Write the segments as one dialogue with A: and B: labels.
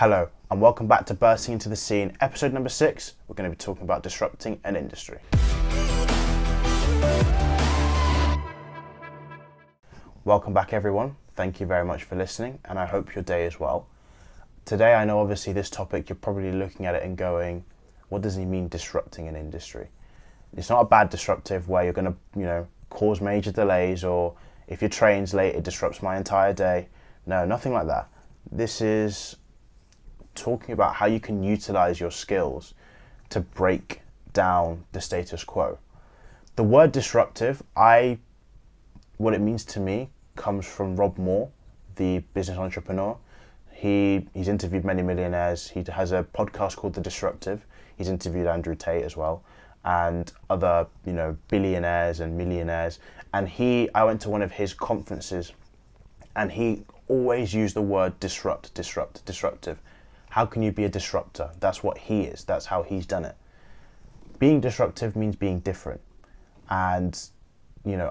A: Hello, and welcome back to Bursting into the Scene, episode number 6. We're going to be talking about disrupting an industry. Welcome back, everyone. Thank you very much for listening, and I hope your day is well. Today, I know obviously this topic, you're probably looking at it and going, what does he mean disrupting an industry? It's not a bad disruptive where you're going to, cause major delays, or if your train's late, it disrupts my entire day. No, nothing like that. This is talking about how you can utilize your skills to break down the status quo. The word disruptive, what it means to me comes from Rob Moore, the business entrepreneur. He's interviewed many millionaires. He has a podcast called The Disruptive. He's interviewed Andrew Tate as well, and other, billionaires and millionaires. And I went to one of his conferences, and he always used the word disruptive. How can you be a disruptor? That's what he is. That's how he's done it. Being disruptive means being different. And,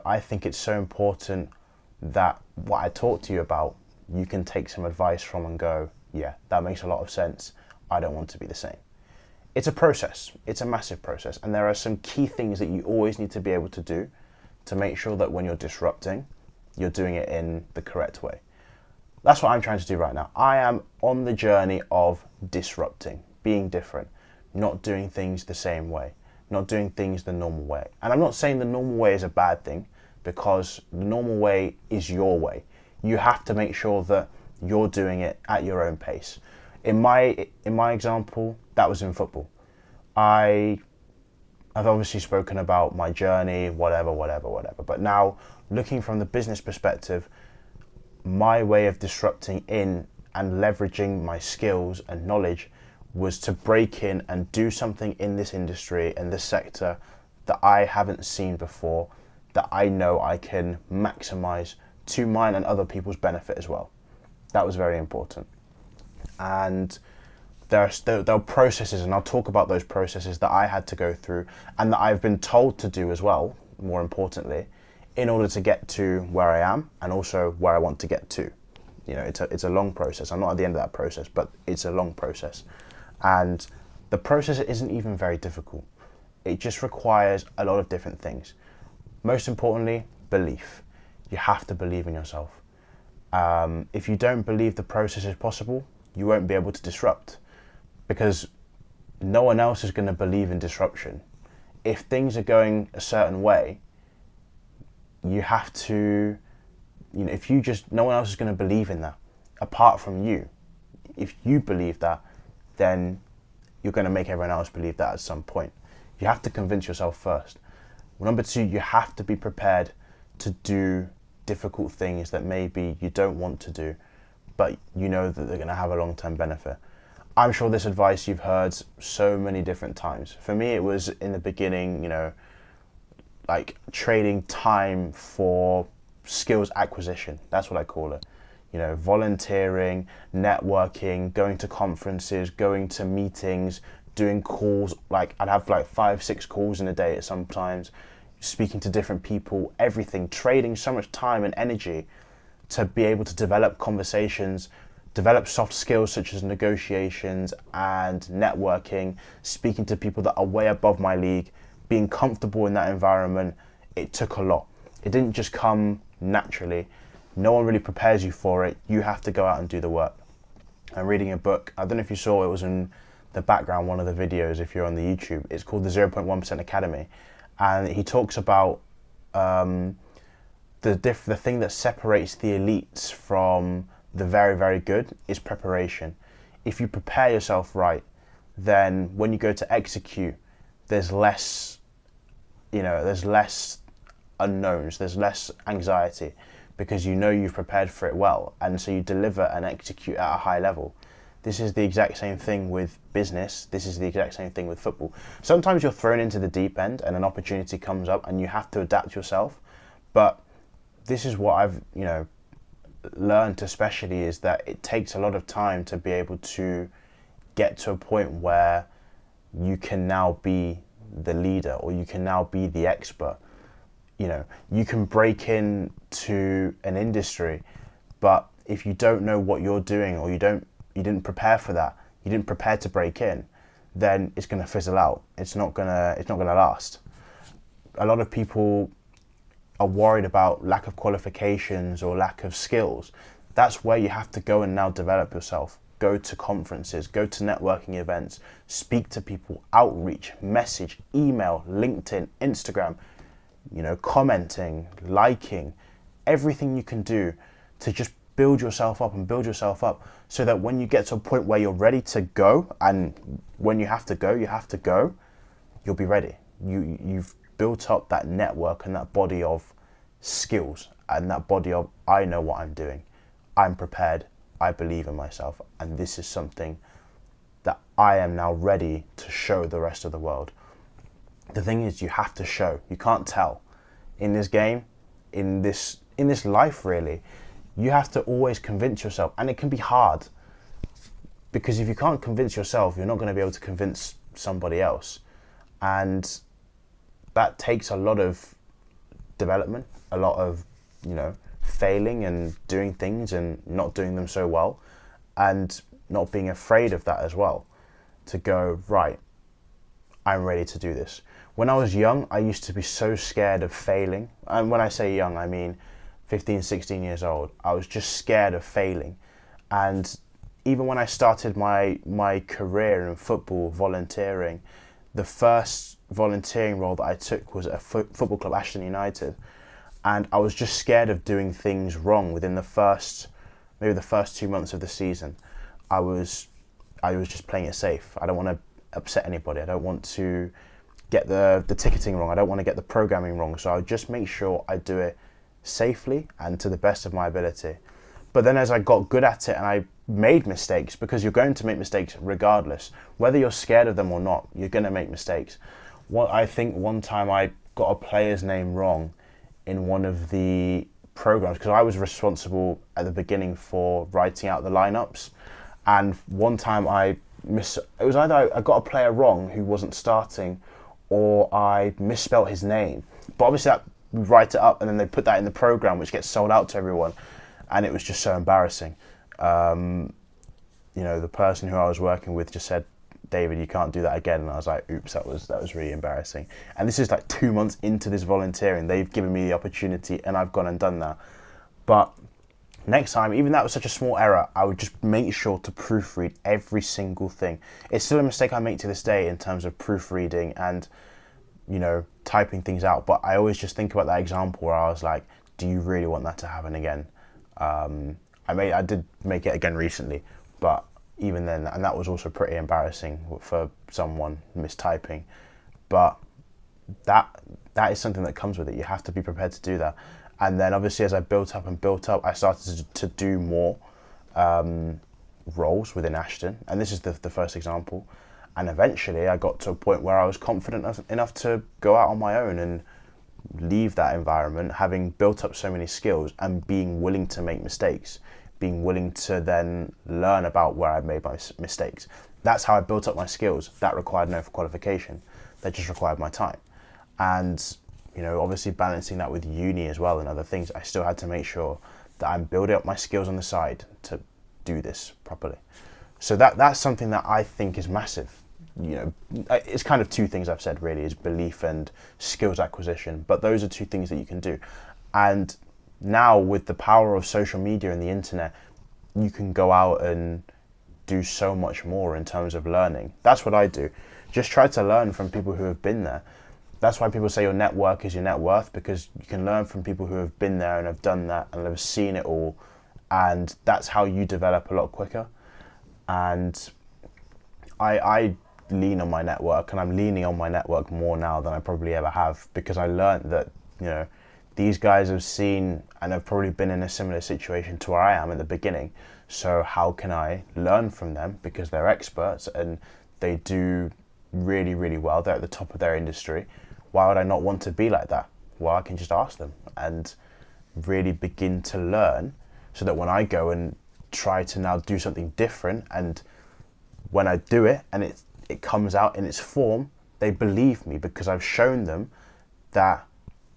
A: I think it's so important that what I talk to you about, you can take some advice from and go, yeah, that makes a lot of sense. I don't want to be the same. It's a process. It's a massive process. And there are some key things that you always need to be able to do to make sure that when you're disrupting, you're doing it in the correct way. That's what I'm trying to do right now. I am on the journey of disrupting, being different, not doing things the same way, not doing things the normal way. And I'm not saying the normal way is a bad thing, because the normal way is your way. You have to make sure that you're doing it at your own pace. In my example, that was in football. I've obviously spoken about my journey, whatever. But now, looking from the business perspective, my way of disrupting in and leveraging my skills and knowledge was to break in and do something in this industry and this sector that I haven't seen before, that I know I can maximize to mine and other people's benefit as well. That was very important. And there are processes, and I'll talk about those processes that I had to go through and that I've been told to do as well, more importantly, in order to get to where I am and also where I want to get to. It's a long process. I'm not at the end of that process, but it's a long process. And the process isn't even very difficult. It just requires a lot of different things. Most importantly, belief. You have to believe in yourself. If you don't believe the process is possible, you won't be able to disrupt, because no one else is going to believe in disruption. If things are going a certain way, you have to, no one else is going to believe in that apart from you. If you believe that, then you're going to make everyone else believe that at some point. You have to convince yourself first. Number 2, you have to be prepared to do difficult things that maybe you don't want to do, but you know that they're going to have a long-term benefit. I'm sure this advice you've heard so many different times. For me, it was in the beginning, like trading time for skills acquisition. That's what I call it. Volunteering, networking, going to conferences, going to meetings, doing calls. Like I'd have 5-6 calls in a day at sometimes, speaking to different people, everything, trading so much time and energy to be able to develop conversations, develop soft skills such as negotiations and networking, speaking to people that are way above my league, being comfortable in that environment. It took a lot. It didn't just come naturally. No one really prepares you for it. You have to go out and do the work. I'm reading a book. I don't know if you saw, it was in the background, one of the videos, if you're on the YouTube. It's called the 0.1% Academy. And he talks about the thing that separates the elites from the very, very good is preparation. If you prepare yourself right, then when you go to execute, there's less unknowns, there's less anxiety, because you've prepared for it well, and so you deliver and execute at a high level. This is the exact same thing with business. This is the exact same thing with football. Sometimes you're thrown into the deep end and an opportunity comes up and you have to adapt yourself. But this is what I've, learned especially, is that it takes a lot of time to be able to get to a point where you can now be the leader, or you can now be the expert. You can break into an industry, but if you don't know what you're doing, or you don't you didn't prepare for that, you didn't prepare to break in, then it's going to fizzle out. It's not going to last. A lot of people are worried about lack of qualifications or lack of skills. That's where you have to go and now develop yourself. Go to conferences, go to networking events, speak to people, outreach, message, email, LinkedIn, Instagram, commenting, liking, everything you can do to just build yourself up so that when you get to a point where you're ready to go, and when you have to go, you'll be ready. You've built up that network and that body of skills and that body of, I know what I'm doing. I'm prepared. I believe in myself. And this is something that I am now ready to show the rest of the world. The thing is, you have to show. You can't tell. In this game, in this life really, you have to always convince yourself. And it can be hard, because if you can't convince yourself, you're not going to be able to convince somebody else. And that takes a lot of development, a lot of, failing and doing things and not doing them so well, and not being afraid of that as well, to go, right, I'm ready to do this. When I was young, I used to be so scared of failing. And when I say young, I mean 15, 16 years old. I was just scared of failing. And even when I started my career in football, volunteering, the first volunteering role that I took was at a football club, Ashton United. And I was just scared of doing things wrong within the first 2 months of the season. I was just playing it safe. I don't want to upset anybody. I don't want to get the ticketing wrong. I don't want to get the programming wrong. So I just make sure I do it safely and to the best of my ability. But then as I got good at it and I made mistakes, because you're going to make mistakes regardless, whether you're scared of them or not, you're going to make mistakes. I think one time I got a player's name wrong in one of the programs, because I was responsible at the beginning for writing out the lineups. And one time it was either I got a player wrong who wasn't starting, or I misspelt his name. But obviously we write it up and then they put that in the program, which gets sold out to everyone. And it was just so embarrassing. The person who I was working with just said, David, you can't do that again. And I was like, oops, that was really embarrassing. And this is like 2 months into this volunteering. They've given me the opportunity and I've gone and done that. But next time, even that was such a small error, I would just make sure to proofread every single thing. It's still a mistake I make to this day in terms of proofreading and, typing things out. But I always just think about that example where I was like, do you really want that to happen again? I did make it again recently, but even then, and that was also pretty embarrassing for someone mistyping. But that is something that comes with it. You have to be prepared to do that. And then obviously as I built up, I started to do more roles within Ashton. And this is the first example. And eventually I got to a point where I was confident enough to go out on my own and leave that environment, having built up so many skills and being willing to make mistakes, being willing to then learn about where I've made my mistakes. That's how I built up my skills. That required no qualification. That just required my time. And, obviously balancing that with uni as well and other things, I still had to make sure that I'm building up my skills on the side to do this properly. So that's something that I think is massive. It's kind of two things I've said really, is belief and skills acquisition, but those are two things that you can do. And now with the power of social media and the internet, you can go out and do so much more in terms of learning. That's what I do. Just try to learn from people who have been there. That's why people say your network is your net worth, because you can learn from people who have been there and have done that and have seen it all. And that's how you develop a lot quicker. And I lean on my network, and I'm leaning on my network more now than I probably ever have, because I learned that, these guys have seen and have probably been in a similar situation to where I am at the beginning. So how can I learn from them, because they're experts and they do really, really well. They're at the top of their industry. Why would I not want to be like that? Well, I can just ask them and really begin to learn, so that when I go and try to now do something different, and when I do it and it comes out in its form, they believe me, because I've shown them that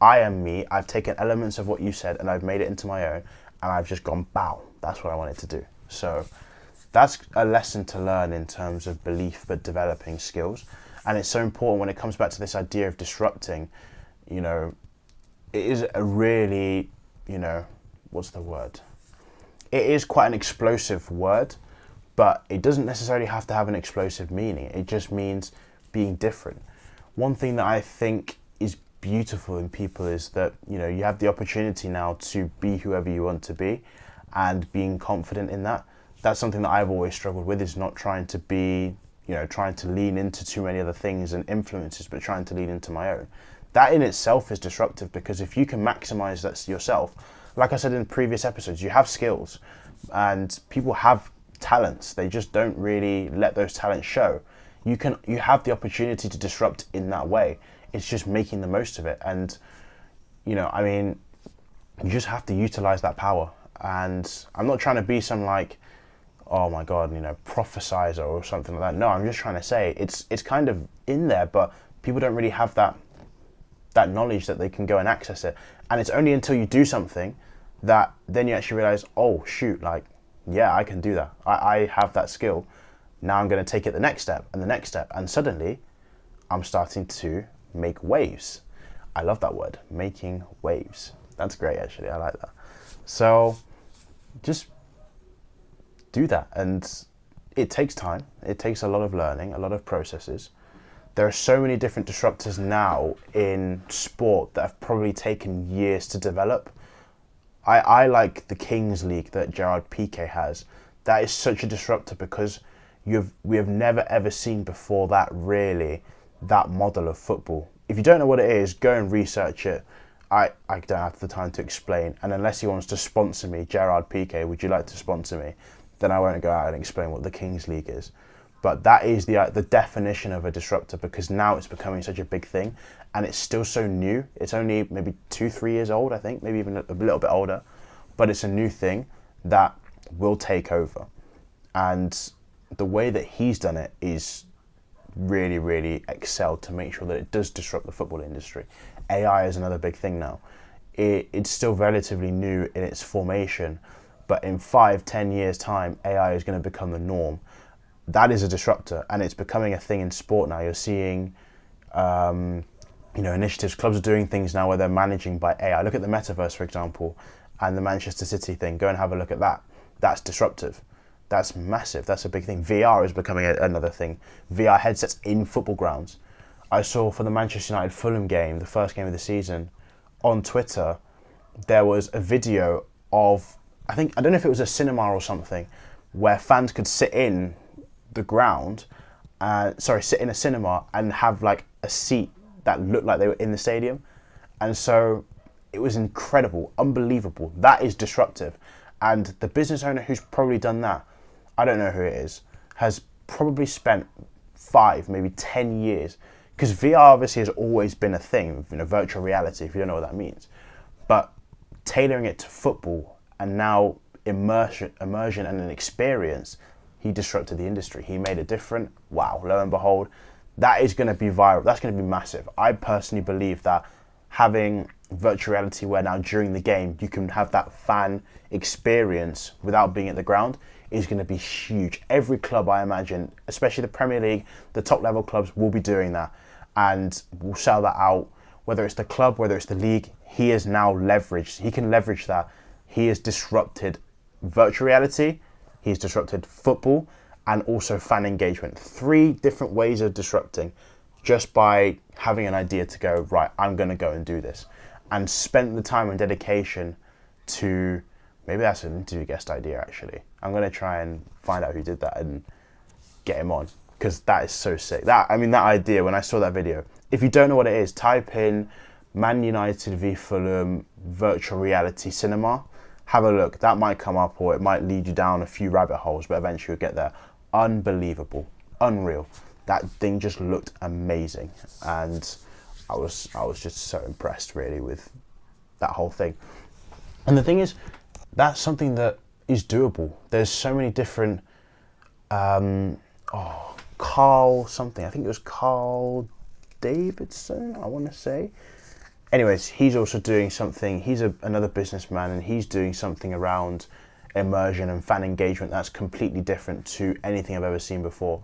A: I am me. I've taken elements of what you said and I've made it into my own, and I've just gone, bow, that's what I wanted to do. So that's a lesson to learn in terms of belief, but developing skills. And it's so important when it comes back to this idea of disrupting, you know, it is a really, you know, what's the word? It is quite an explosive word, but it doesn't necessarily have to have an explosive meaning. It just means being different. One thing that I think is beautiful in people is that, you know, you have the opportunity now to be whoever you want to be, and being confident in that. That's something that I've always struggled with, is not trying to be, you know, trying to lean into too many other things and influences, but trying to lean into my own. That in itself is disruptive, because if you can maximize that yourself, like I said in previous episodes, you have skills and people have talents. They just don't really let those talents show. You have the opportunity to disrupt in that way. It's just making the most of it. And, you know, I mean, you just have to utilize that power. And I'm not trying to be some like, oh my God, you know, prophesizer or something like that. No, I'm just trying to say it's kind of in there, but people don't really have that knowledge that they can go and access it. And it's only until you do something that then you actually realize, oh shoot, like, yeah, I can do that. I have that skill. Now I'm going to take it the next step and the next step. And suddenly I'm starting to make waves. I love that word, making waves. That's great, actually. I like that. So just do that. And it takes time. It takes a lot of learning, a lot of processes. There are so many different disruptors now in sport that have probably taken years to develop. I like the Kings League that Gerard Piqué has. That is such a disruptor, because we have never ever seen before that model of football. If you don't know what it is, go and research it. I don't have the time to explain. And unless he wants to sponsor me, Gerard Piqué, would you like to sponsor me? Then I won't go out and explain what the Kings League is. But that is the definition of a disruptor, because now it's becoming such a big thing, and it's still so new. It's only maybe 2-3 years old, I think, maybe even a little bit older, but it's a new thing that will take over. And the way that he's done it is really, really excelled to make sure that it does disrupt the football industry. AI is another big thing now. It's still relatively new in its formation, but in 5-10 years time, AI is going to become the norm. That is a disruptor, and it's becoming a thing in sport now. You're seeing, you know, initiatives. Clubs are doing things now where they're managing by AI. Look at the metaverse, for example, and the Manchester City thing. Go and have a look at that. That's disruptive. That's massive. That's a big thing. VR is becoming another thing. VR headsets in football grounds. I saw for the Manchester United Fulham game, the first game of the season, on Twitter, there was a video of, I don't know if it was a cinema or something, where fans could sit in the ground, sit in a cinema and have like a seat that looked like they were in the stadium. And so it was incredible, unbelievable. That is disruptive. And the business owner who's probably done that, I don't know who it is, has probably spent 5, maybe 10 years. Because VR obviously has always been a thing, you know, virtual reality, if you don't know what that means. But tailoring it to football and now immersion and an experience, he disrupted the industry. He made it different. Wow, lo and behold, that is going to be viral. That's going to be massive. I personally believe that having virtual reality where now during the game you can have that fan experience without being at the ground is going to be huge. Every club, I imagine, especially the Premier League, the top level clubs, will be doing that, and will sell that out. Whether it's the club, whether it's the league, he is now leveraged. He can leverage that. He has disrupted virtual reality. He's disrupted football and also fan engagement. 3 different ways of disrupting just by having an idea to go, right, I'm going to go and do this. And spent the time and dedication to, maybe that's an interview guest idea actually. I'm going to try and find out who did that and get him on, because that is so sick. That idea, when I saw that video, if you don't know what it is, type in Man United v Fulham virtual reality cinema. Have a look. That might come up, or it might lead you down a few rabbit holes, but eventually you'll get there. Unbelievable. Unreal. That thing just looked amazing. And I was just so impressed, really, with that whole thing. And the thing is, that's something that is doable. There's so many different... Carl something. I think it was Carl Davidson, I want to say. Anyways, he's also doing something. He's another businessman, and he's doing something around immersion and fan engagement that's completely different to anything I've ever seen before.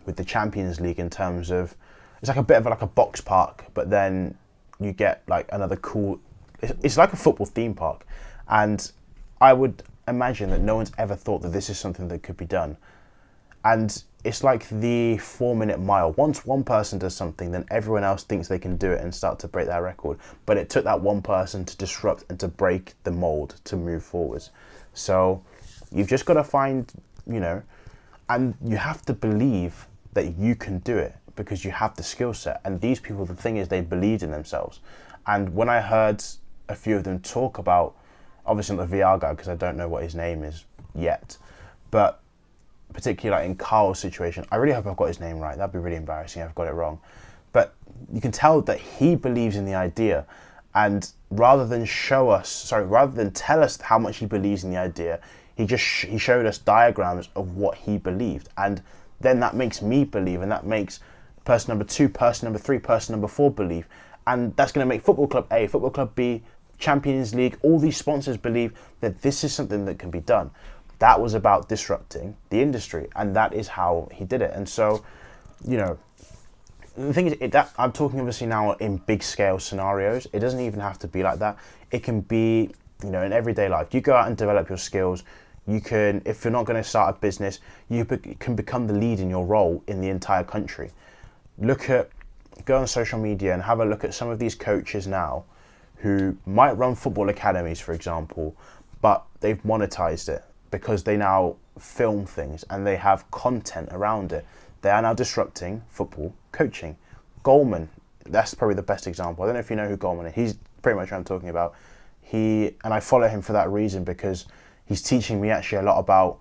A: With the Champions League, in terms of, it's like a bit of like a box park, but then you get like another cool, it's like a football theme park. And I would imagine that no one's ever thought that this is something that could be done. And it's like the 4-minute mile. Once one person does something, then everyone else thinks they can do it and start to break that record. But it took that one person to disrupt and to break the mold to move forwards. So you've just got to find, and you have to believe that you can do it because you have the skill set. And these people, the thing is, they believed in themselves. And when I heard a few of them talk about, obviously not the VR guy, because I don't know what his name is yet, but particularly like in Carl's situation, I really hope I've got his name right. That'd be really embarrassing if I've got it wrong. But you can tell that he believes in the idea, and rather than tell us how much he believes in the idea, he showed us diagrams of what he believed, and then that makes me believe, and that makes person number 2, person number 3, person number 4 believe, and that's going to make Football Club A, Football Club B, Champions League, all these sponsors believe that this is something that can be done. That was about disrupting the industry, and that is how he did it. And so, the thing is, that I'm talking obviously now in big scale scenarios. It doesn't even have to be like that. It can be, in everyday life. You go out and develop your skills. You can, if you're not going to start a business, you can become the lead in your role in the entire country. Go on social media and have a look at some of these coaches now who might run football academies, for example, but they've monetized it because they now film things and they have content around it. They are now disrupting football coaching. Goldman, that's probably the best example. I don't know if you know who Goldman is. He's pretty much what I'm talking about. And I follow him for that reason, because he's teaching me actually a lot about,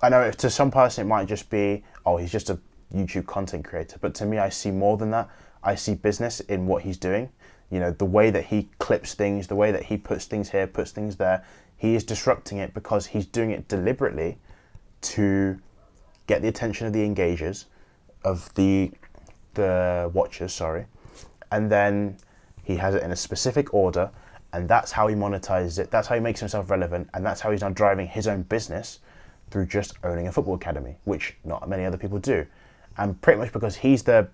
A: I know to some person it might just be, oh, he's just a YouTube content creator. But to me, I see more than that. I see business in what he's doing. The way that he clips things, the way that he puts things here, puts things there. He is disrupting it because he's doing it deliberately to get the attention of the engagers, of the watchers, sorry. And then he has it in a specific order, and that's how he monetizes it. That's how he makes himself relevant, and that's how he's now driving his own business through just owning a football academy, which not many other people do. And pretty much because he's the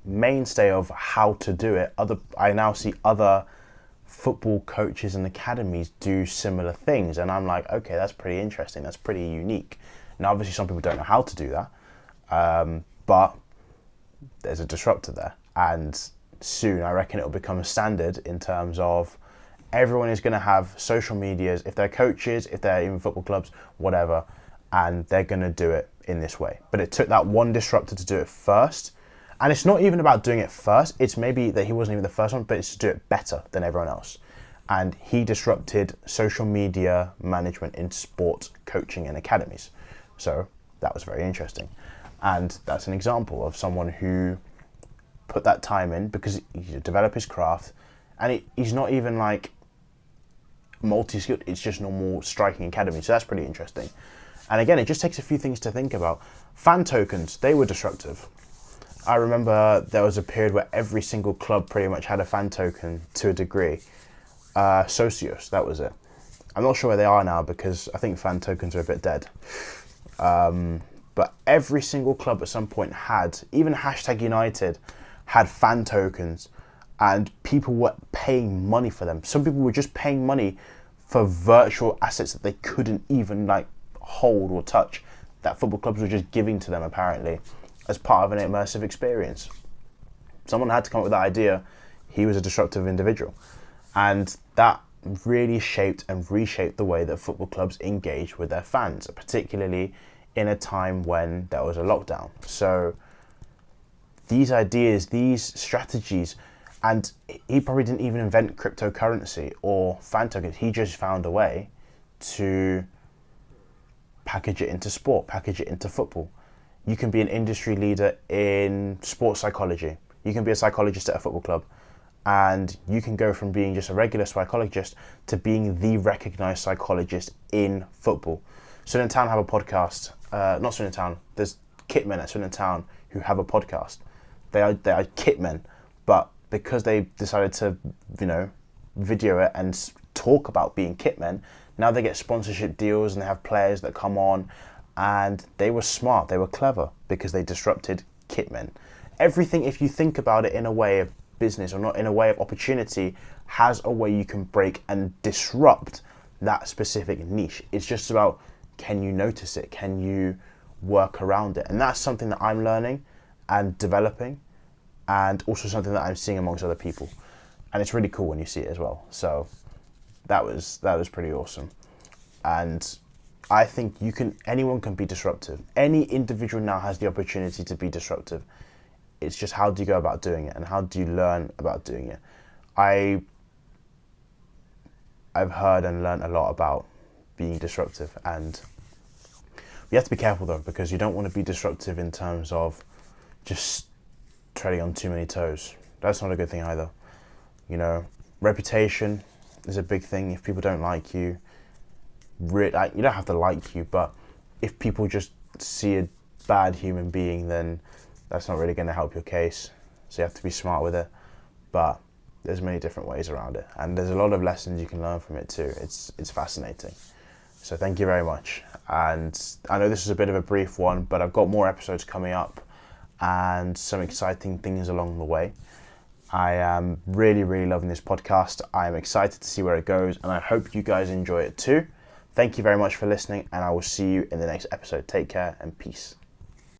A: mainstay of how to do it, I now see other football coaches and academies do similar things, and I'm like, okay, that's pretty interesting, that's pretty unique. Now obviously some people don't know how to do that, but there's a disruptor there, and soon I reckon it'll become a standard in terms of everyone is going to have social medias, if they're coaches, if they're even football clubs, whatever, and they're going to do it in this way. But it took that one disruptor to do it first. And it's not even about doing it first. It's maybe that he wasn't even the first one, but it's to do it better than everyone else. And he disrupted social media management in sport coaching and academies. So that was very interesting. And that's an example of someone who put that time in because he developed his craft. And he's not even like multi-skilled. It's just normal striking academy. So that's pretty interesting. And again, it just takes a few things to think about. Fan tokens, they were disruptive. I remember there was a period where every single club pretty much had a fan token to a degree. Socios, that was it. I'm not sure where they are now because I think fan tokens are a bit dead. But every single club at some point had, even #United had fan tokens, and people were paying money for them. Some people were just paying money for virtual assets that they couldn't even hold or touch, that football clubs were just giving to them apparently, as part of an immersive experience. Someone had to come up with that idea. He was a disruptive individual. And that really shaped and reshaped the way that football clubs engage with their fans, particularly in a time when there was a lockdown. So these ideas, these strategies, and he probably didn't even invent cryptocurrency or fan tokens. He just found a way to package it into sport, package it into football. You can be an industry leader in sports psychology. You can be a psychologist at a football club, and you can go from being just a regular psychologist to being the recognized psychologist in football. Swindon Town have a podcast. Not Swindon Town. There's kitmen at Swindon Town who have a podcast. They are kitmen, but because they decided to, video it and talk about being kitmen, Now they get sponsorship deals and they have players that come on, and they were smart, they were clever because they disrupted kitmen. Everything, if you think about it in a way of business or not in a way of opportunity, has a way you can break and disrupt that specific niche. It's just about, can you notice it? Can you work around it? And that's something that I'm learning and developing, and also something that I'm seeing amongst other people. And it's really cool when you see it as well. So that was pretty awesome. And I think anyone can be disruptive. Any individual now has the opportunity to be disruptive. It's just, how do you go about doing it, and how do you learn about doing it? I've heard and learned a lot about being disruptive, and you have to be careful though, because you don't want to be disruptive in terms of just treading on too many toes. That's not a good thing either. You know, reputation is a big thing. If people don't like you, you don't have to like you, but if people just see a bad human being, then that's not really going to help your case. So you have to be smart with it. But there's many different ways around it, and there's a lot of lessons you can learn from it too. It's fascinating. So thank you very much. And I know this is a bit of a brief one, but I've got more episodes coming up and some exciting things along the way. I am really, really loving this podcast. I am excited to see where it goes, and I hope you guys enjoy it too. Thank you very much for listening, and I will see you in the next episode. Take care and peace.